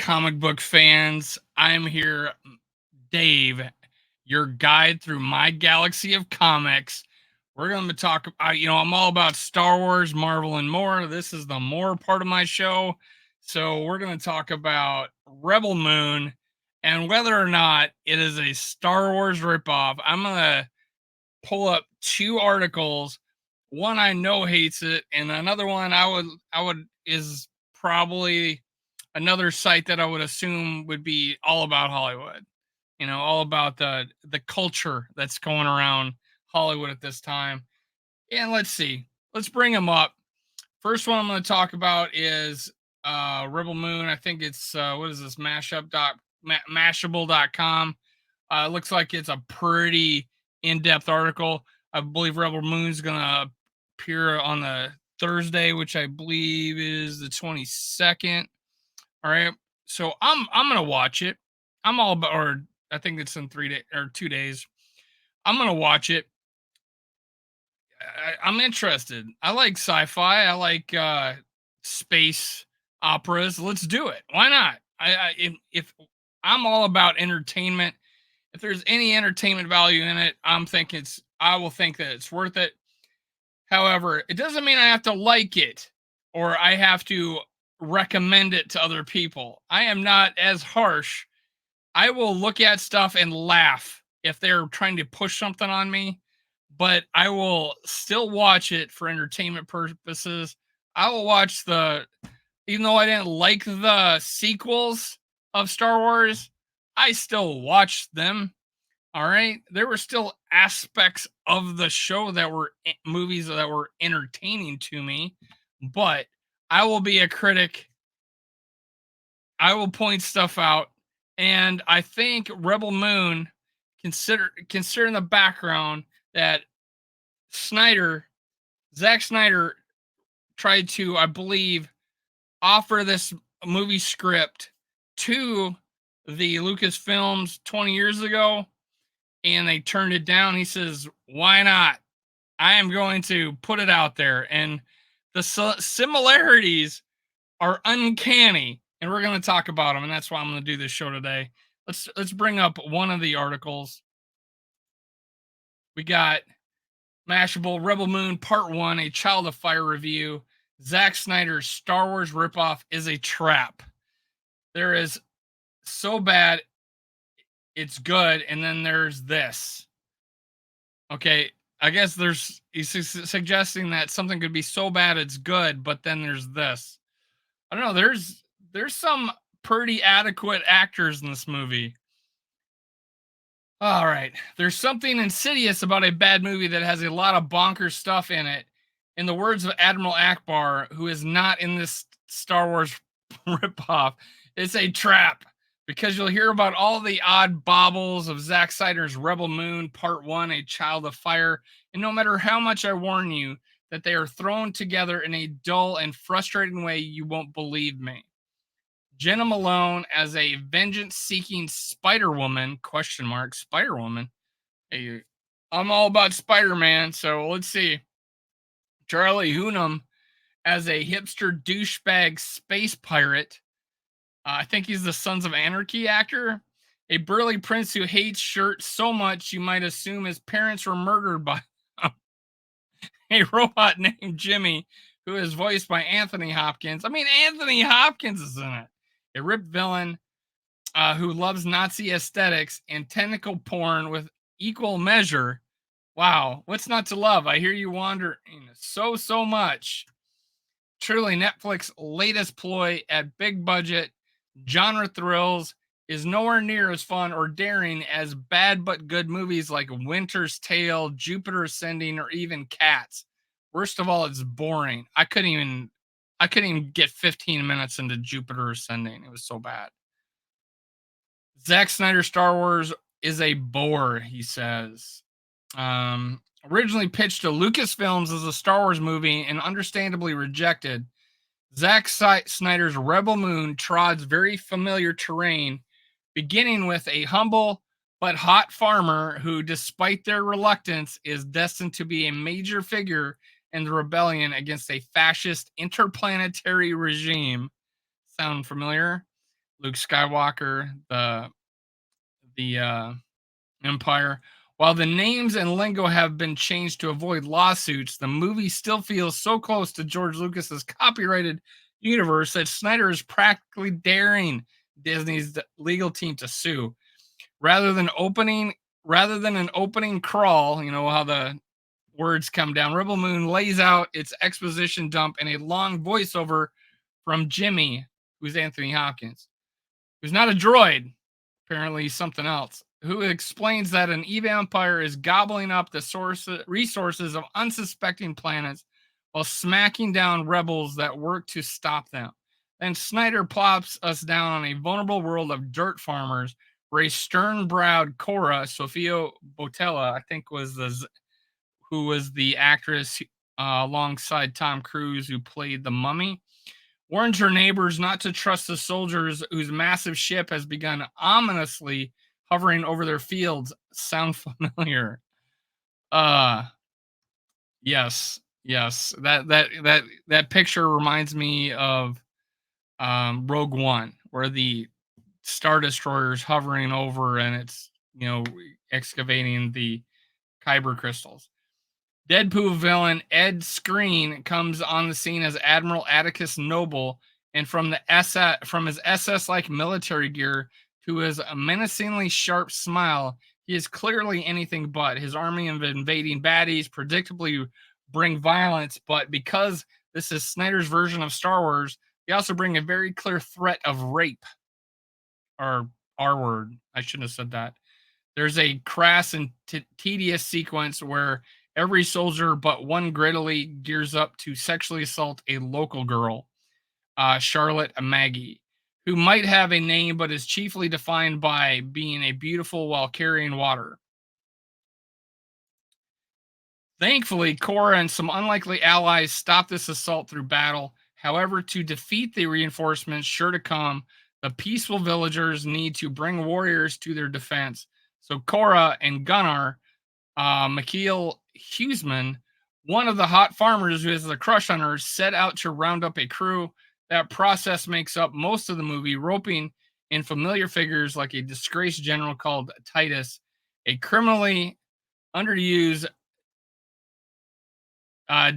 comic book fans? I'm here, Dave, your guide through my galaxy of comics. We're going to talk I'm all about Star Wars, Marvel, and more. This is the more part of my show. So, we're going to talk about Rebel Moon and whether or not it is a Star Wars ripoff. I'm going to pull up two articles. One I know hates it, and another one I would is probably another site that I would assume would be all about Hollywood. All about the culture that's going around Hollywood at this time. And let's see. Let's bring them up. First one I'm going to talk about is Rebel Moon. I think it's what is this mashable.com. It looks like it's a pretty in-depth article. I believe Rebel Moon's going to appear on the Thursday, which I believe is the 22nd. All right. So I'm gonna watch it. I'm all about, or I think it's in 3 days or 2 days. I'm gonna watch it. I'm interested. I like sci-fi. I like space operas. Let's do it. Why not? If I'm all about entertainment, if there's any entertainment value in it, I will think that it's worth it. However, it doesn't mean I have to like it or I have to recommend it to other people. I am not as harsh. I will look at stuff and laugh if they're trying to push something on me, but I will still watch it for entertainment purposes. I will watch even though I didn't like the sequels of Star Wars, I still watched them. All right. There were still aspects of the show that were movies that were entertaining to me, but I will be a critic. I will point stuff out. And I think Rebel Moon, considering the background that Zack Snyder tried to, I believe, offer this movie script to the Lucasfilms 20 years ago, and they turned it down. He says, why not? I am going to put it out there. And the similarities are uncanny, and we're going to talk about them. And that's why I'm going to do this show today. Let's bring up one of the articles. We got Mashable, Rebel Moon Part 1, a Child of Fire review. Zack Snyder's Star Wars ripoff is a trap. There is so bad, it's good, and then there's this. Okay, I guess he's suggesting that something could be so bad it's good, but then there's this. I don't know. There's some pretty adequate actors in this movie. All right. There's something insidious about a bad movie that has a lot of bonkers stuff in it. In the words of Admiral Akbar, who is not in this Star Wars ripoff, it's a trap, because you'll hear about all the odd baubles of Zack Snyder's Rebel Moon Part 1, A Child of Fire, and no matter how much I warn you that they are thrown together in a dull and frustrating way, you won't believe me. Jenna Malone as a vengeance-seeking Spider-Woman, ? Spider-Woman? Hey, I'm all about Spider-Man, so let's see. Charlie Hunnam as a hipster douchebag space pirate. I think he's the Sons of Anarchy actor. A burly prince who hates shirts so much you might assume his parents were murdered by him. A robot named Jimmy, who is voiced by Anthony Hopkins. I mean, Anthony Hopkins is in it. A ripped villain who loves Nazi aesthetics and tentacle porn with equal measure. Wow, what's not to love? I hear you wandering so much. Truly, Netflix's latest ploy at big budget genre thrills is nowhere near as fun or daring as bad but good movies like Winter's Tale, Jupiter Ascending, or even Cats. Worst of all, it's boring. I couldn't even get 15 minutes into Jupiter Ascending. It was so bad. Zack Snyder Star Wars is a bore, he says. Originally pitched to Lucasfilms as a Star Wars movie and understandably rejected, Zack Snyder's Rebel Moon trods very familiar terrain, beginning with a humble but hot farmer who, despite their reluctance, is destined to be a major figure in the rebellion against a fascist interplanetary regime. Sound familiar? Luke Skywalker, the Empire. While the names and lingo have been changed to avoid lawsuits, the movie still feels so close to George Lucas's copyrighted universe that Snyder is practically daring Disney's legal team to sue. Rather than opening rather than an opening crawl, you know how the words come down, Rebel Moon lays out its exposition dump in a long voiceover from Jimmy, who's Anthony Hopkins, who's not a droid, apparently something else, who explains that an evil empire is gobbling up the resources of unsuspecting planets while smacking down rebels that work to stop them. Then Snyder plops us down on a vulnerable world of dirt farmers where a stern-browed Cora, Sofia Botella, I think who was the actress alongside Tom Cruise who played the mummy, warns her neighbors not to trust the soldiers whose massive ship has begun ominously hovering over their fields. Sound familiar? Uh yes, yes. That picture reminds me of Rogue One, where the Star Destroyer is hovering over and it's excavating the kyber crystals. Deadpool villain Ed Skrein comes on the scene as Admiral Atticus Noble, and from his SS-like military gear to his menacingly sharp smile, he is clearly anything but. His army of invading baddies predictably bring violence, but because this is Snyder's version of Star Wars, they also bring a very clear threat of rape. Or R word. I shouldn't have said that. There's a crass and tedious sequence where every soldier but one grittily gears up to sexually assault a local girl, Charlotte Maggie, who might have a name but is chiefly defined by being a beautiful while carrying water. Thankfully, Cora and some unlikely allies stop this assault through battle. However, to defeat the reinforcements sure to come, the peaceful villagers need to bring warriors to their defense. So Cora and Gunnar, McKeel Huseman, one of the hot farmers who has the crush on her, set out to round up a crew. That process makes up most of the movie, roping in familiar figures like a disgraced general called Titus, a criminally underused uh,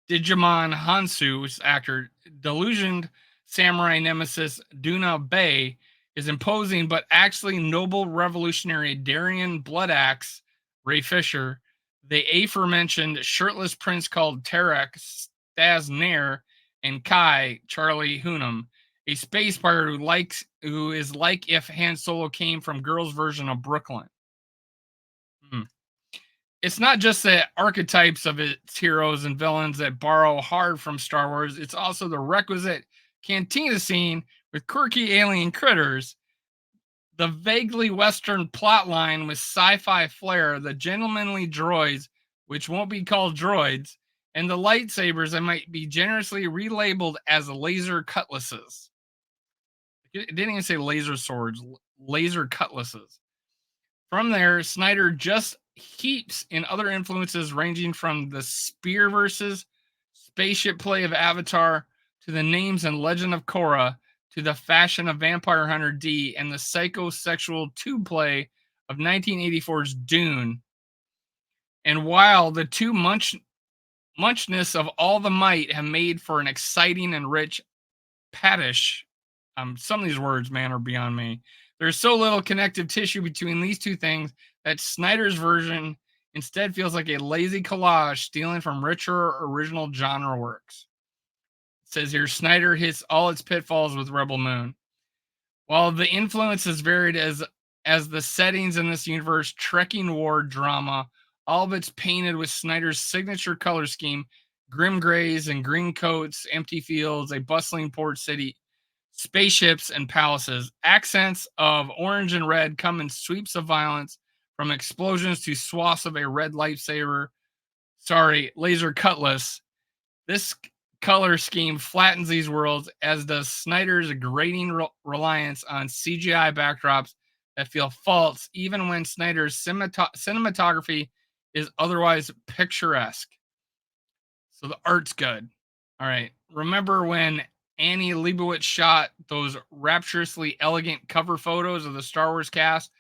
Digimon Hansu, which is actor, delusioned samurai nemesis Duna Bay is imposing but actually noble revolutionary Darian Bloodaxe, Ray Fisher, the aforementioned shirtless prince called Tarek Stas Nair, and Kai, Charlie Hunnam, a space pirate who is like if Han Solo came from girls' version of Brooklyn. Hmm. It's not just the archetypes of its heroes and villains that borrow hard from Star Wars, it's also the requisite cantina scene with quirky alien critters, the vaguely Western plotline with sci fi flair, the gentlemanly droids, which won't be called droids, and the lightsabers that might be generously relabeled as laser cutlasses. It didn't even say laser swords, laser cutlasses. From there, Snyder just heaps in other influences ranging from the spear versus spaceship play of Avatar to the names and legend of Korra to the fashion of Vampire Hunter D and the psychosexual tube play of 1984's Dune. And while the two muchness of all the might have made for an exciting and rich Paddish. Some of these words, man, are beyond me. There's so little connective tissue between these two things that Snyder's version instead feels like a lazy collage stealing from richer original genre works. It says here Snyder hits all its pitfalls with Rebel Moon. While the influence is varied as the settings in this universe, trekking war drama, all of it's painted with Snyder's signature color scheme, grim grays and green coats, empty fields, a bustling port city, spaceships and palaces. Accents of orange and red come in sweeps of violence, from explosions to swaths of a red laser cutlass. This color scheme flattens these worlds, as does Snyder's grating reliance on CGI backdrops that feel false, even when Snyder's cinematography is otherwise picturesque. So the art's good. All right. Remember when Annie Leibovitz shot those rapturously elegant cover photos of the Star Wars cast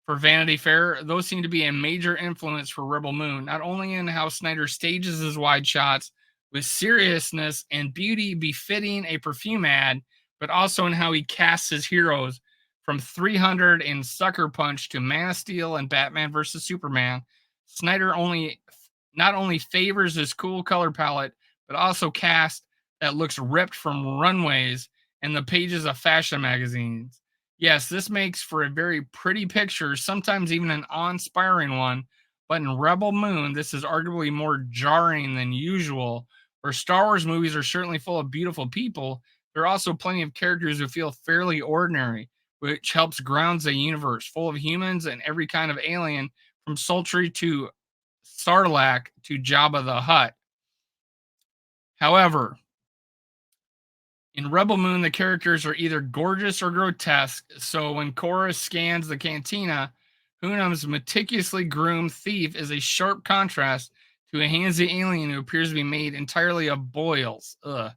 for Vanity Fair, those seem to be a major influence for Rebel Moon, not only in how Snyder stages his wide shots with seriousness and beauty befitting a perfume ad, but also in how he casts his heroes from 300 and Sucker Punch to Man of Steel and Batman vs. Superman. Snyder only not only favors his cool color palette, but also cast that looks ripped from runways and the pages of fashion magazines. Yes, this makes for a very pretty picture, sometimes even an awe-inspiring one. But in Rebel Moon, this is arguably more jarring than usual. Where Star Wars movies are certainly full of beautiful people, there are also plenty of characters who feel fairly ordinary, which helps grounds a universe full of humans and every kind of alien, from sultry to Sarlacc to Jabba the Hutt. However, in Rebel Moon, the characters are either gorgeous or grotesque, so when Korra scans the cantina, Hunnam's meticulously groomed thief is a sharp contrast to a handsy alien who appears to be made entirely of boils. Ugh.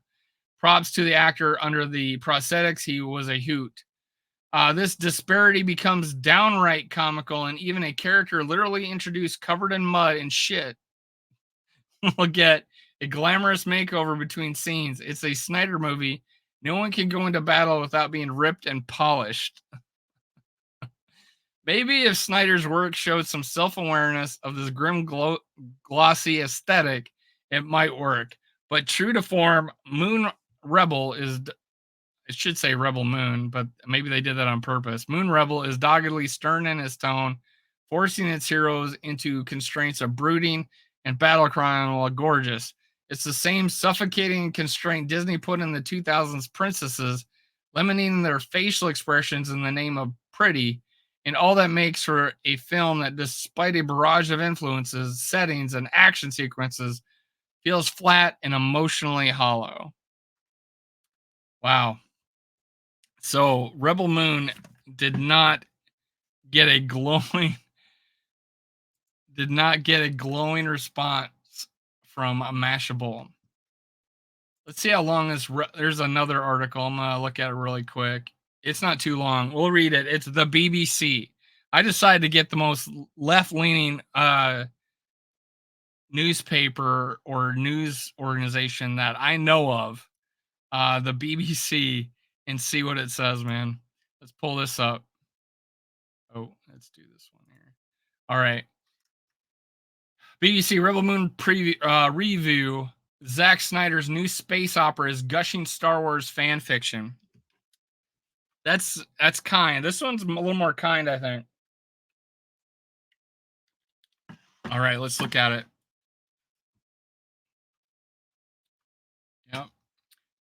Props to the actor under the prosthetics, he was a hoot. This disparity becomes downright comical, and even a character literally introduced covered in mud and shit will get a glamorous makeover between scenes. It's a Snyder movie. No one can go into battle without being ripped and polished. Maybe if Snyder's work showed some self awareness of this grim, glossy aesthetic, it might work. But true to form, Moon Rebel is, it should say Rebel Moon, but maybe they did that on purpose. Moon Rebel is doggedly stern in its tone, forcing its heroes into constraints of brooding and battle crying while gorgeous. It's the same suffocating constraint Disney put in the 2000s princesses, limiting their facial expressions in the name of pretty, and all that makes for a film that, despite a barrage of influences, settings, and action sequences, feels flat and emotionally hollow. Wow. So Rebel Moon did not get a glowing response from a Mashable. Let's see how long this. There's another article. I'm gonna look at it really quick. It's not too long. We'll read it. It's the BBC. I decided to get the most left-leaning newspaper or news organization that I know of, the BBC, and see what it says, man. Let's pull this up. Oh, let's do this one here. All right. BBC Rebel Moon review. Zack Snyder's new space opera is gushing Star Wars fan fiction. That's kind. This one's a little more kind, I think. All right, let's look at it. Yep.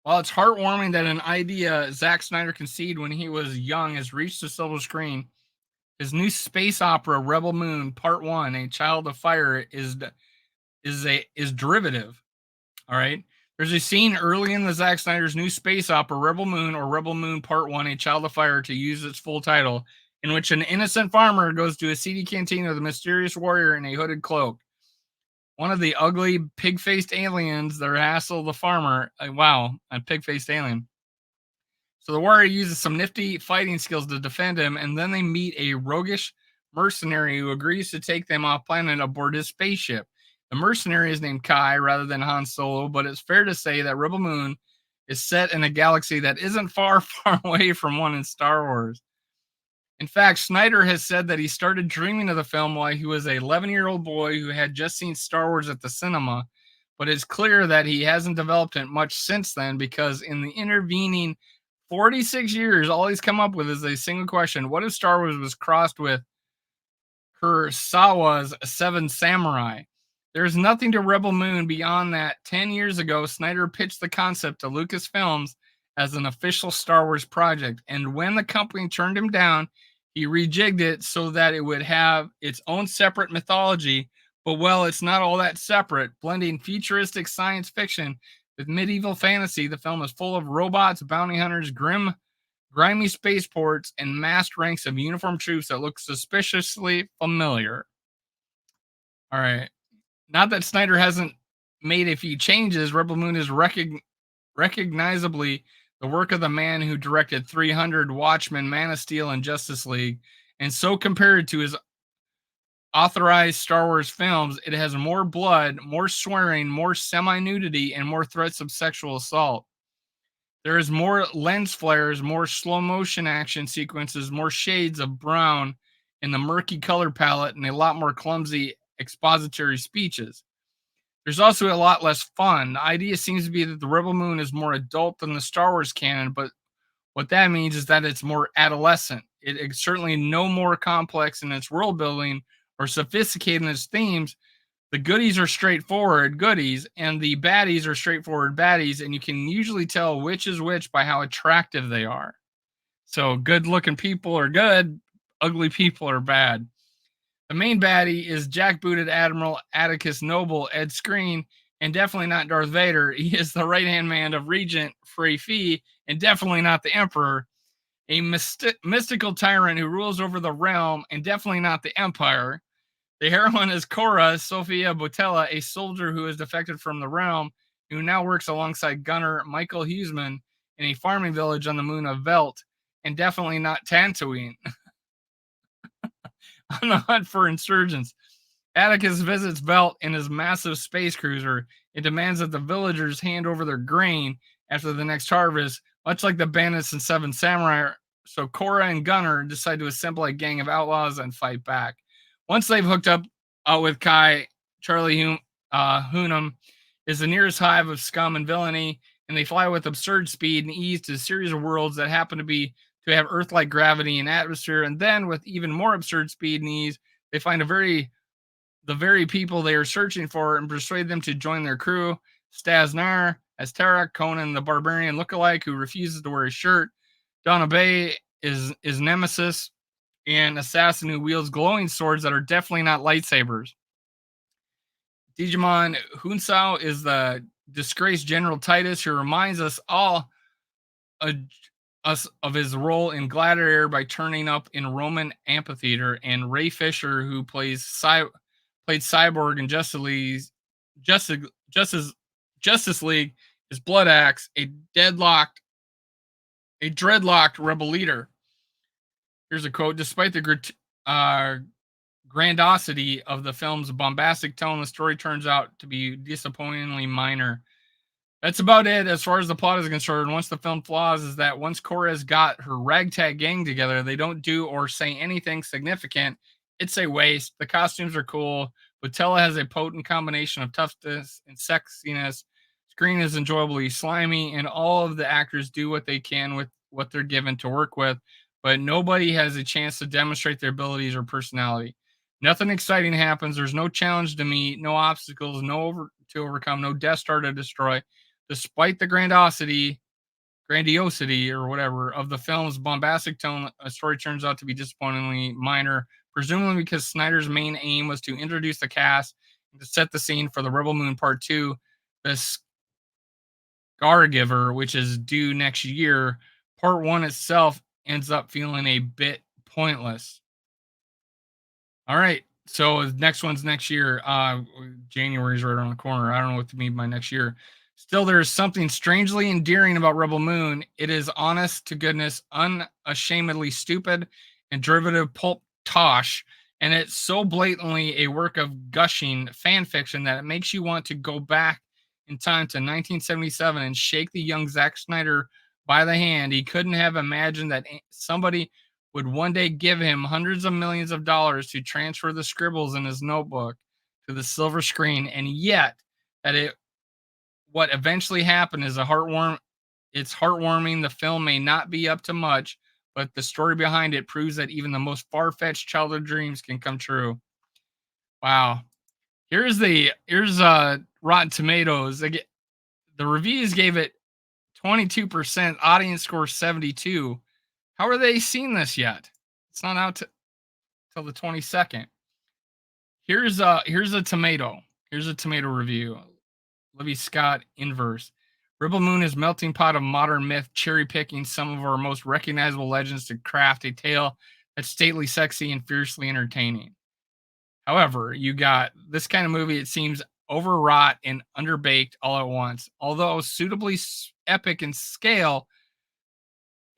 While it's heartwarming that an idea Zack Snyder conceived when he was young has reached the silver screen, his new space opera Rebel Moon Part 1, A Child of Fire, is derivative. All right. There's a scene early in the Zack Snyder's new space opera Rebel Moon, or Rebel Moon Part 1, A Child of Fire, to use its full title, in which an innocent farmer goes to a seedy canteen with a mysterious warrior in a hooded cloak. One of the ugly pig-faced aliens that hassle the farmer. Wow, a pig-faced alien. So the warrior uses some nifty fighting skills to defend him, and then they meet a roguish mercenary who agrees to take them off planet aboard his spaceship. The mercenary is named Kai rather than Han Solo, but it's fair to say that Rebel Moon is set in a galaxy that isn't far, far away from one in Star Wars. In fact, Snyder has said that he started dreaming of the film while he was a 11-year-old boy who had just seen Star Wars at the cinema, but it's clear that he hasn't developed it much since then, because in the intervening 46 years, all he's come up with is a single question: what if Star Wars was crossed with Kurosawa's Seven Samurai? There's nothing to Rebel Moon beyond that 10 years ago, Snyder pitched the concept to Lucasfilms as an official Star Wars project, and when the company turned him down, he rejigged it so that it would have its own separate mythology. But, well, it's not all that separate. Blending futuristic science fiction with medieval fantasy, the film is full of robots, bounty hunters, grimy spaceports, and massed ranks of uniformed troops that look suspiciously familiar. All right. Not that Snyder hasn't made a few changes, Rebel Moon is recognizably the work of the man who directed 300, Watchmen, Man of Steel, and Justice League, and so compared to his authorized Star Wars films, it has more blood, more swearing, more semi nudity, and more threats of sexual assault. There is more lens flares, more slow motion action sequences, more shades of brown in the murky color palette, and a lot more clumsy expository speeches. There's also a lot less fun. The idea seems to be that the Rebel Moon is more adult than the Star Wars canon, but what that means is that it's more adolescent. It's certainly no more complex in its world building or sophisticated in its themes. The goodies are straightforward goodies, and the baddies are straightforward baddies, and you can usually tell which is which by how attractive they are. So, good looking people are good, ugly people are bad. The main baddie is jackbooted Admiral Atticus Noble Ed Skrein, and definitely not Darth Vader. He is the right hand man of Regent Frey Fee, and definitely not the Emperor. A mystical tyrant who rules over the realm, and definitely not the Empire. The heroine is Cora Sophia Botella, a soldier who has defected from the realm, who now works alongside gunner Michael Huseman in a farming village on the moon of Velt, and definitely not Tatooine. On the hunt for insurgents, Atticus visits Velt in his massive space cruiser and demands that the villagers hand over their grain after the next harvest, much like the bandits in Seven Samurai. So Cora and Gunner decide to assemble a gang of outlaws and fight back. Once they've hooked up with Kai, Charlie Hunnam is the nearest hive of scum and villainy, and they fly with absurd speed and ease to a series of worlds that happen to have Earth-like gravity and atmosphere. And then, with even more absurd speed and ease, they find the very people they are searching for and persuade them to join their crew. Staz Nair as Tarek, Conan the barbarian lookalike who refuses to wear his shirt. Donna Bay is Nemesis, an assassin who wields glowing swords that are definitely not lightsabers. Digimon Hunsao is the disgraced General Titus who reminds us all of his role in Gladiator by turning up in Roman Amphitheater, and Ray Fisher, who played Cyborg in Justice League, is Blood Axe, a dreadlocked rebel leader. Here's a quote: "Despite the grandiosity of the film's bombastic tone, the story turns out to be disappointingly minor." That's about it as far as the plot is concerned. Once the film flaws is that once Cora's got her ragtag gang together, they don't do or say anything significant. It's a waste. The costumes are cool. Botella has a potent combination of toughness and sexiness. Screen is enjoyably slimy, and all of the actors do what they can with what they're given to work with, but nobody has a chance to demonstrate their abilities or personality. Nothing exciting happens. There's no challenge to meet, no obstacles, to overcome, no Death Star to destroy. Despite the grandiosity or whatever of the film's bombastic tone, a story turns out to be disappointingly minor, presumably because Snyder's main aim was to introduce the cast and to set the scene for the Rebel Moon Part 2, the Scargiver, which is due next year. Part 1 itself ends up feeling a bit pointless. All right. So the next one's next year. January's right around the corner. I don't know what to mean by next year. Still, there is something strangely endearing about Rebel Moon. It is honest to goodness, unashamedly stupid, and derivative pulp tosh, and it's so blatantly a work of gushing fan fiction that it makes you want to go back in time to 1977 and shake the young Zack Snyder by the hand. He couldn't have imagined that somebody would one day give him hundreds of millions of dollars to transfer the scribbles in his notebook to the silver screen, and yet what eventually happened is it's heartwarming. The film may not be up to much, but the story behind it proves that even the most far-fetched childhood dreams can come true. Wow. Here's Rotten Tomatoes. The reviews gave it 22%, audience score 72. How are they seeing this yet? It's not out till the 22nd. Here's a tomato. Here's a tomato review. Libby Scott inverse. Rebel Moon is melting pot of modern myth, cherry picking some of our most recognizable legends to craft a tale that's stately, sexy, and fiercely entertaining. However, you got this kind of movie, it seems overwrought and underbaked all at once. Although suitably epic in scale,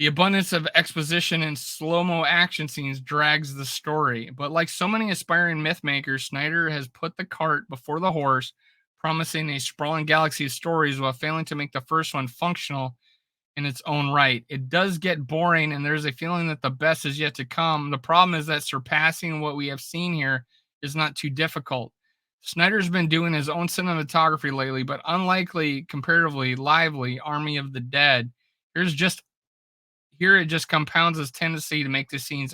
The abundance of exposition and slow-mo action scenes drags the story, but like so many aspiring myth makers, Snyder has put the cart before the horse, promising a sprawling galaxy of stories while failing to make the first one functional in its own right. It does get boring, and there's a feeling that the best is yet to come. The problem is that surpassing what we have seen here is not too difficult. Snyder's been doing his own cinematography lately, but unlikely, comparatively lively Army of the Dead. Here's just Here it just compounds his tendency to make the scenes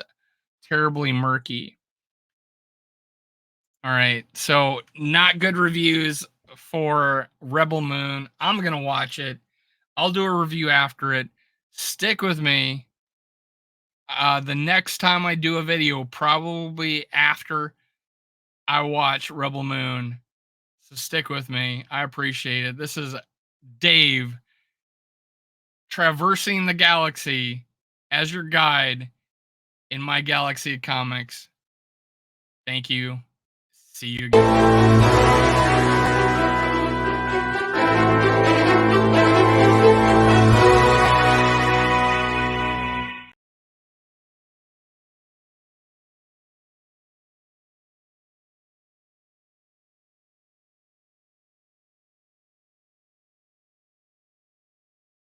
terribly murky. All right, so not good reviews for rebelmoon. I'm gonna watch it. I'll do a review after it. Stick with me. The next time I do a video, probably after I watch rebelmoon. So stick with me. I appreciate it. This is Dave traversing the galaxy as your guide in my galaxy of comics. Thank you. See you again.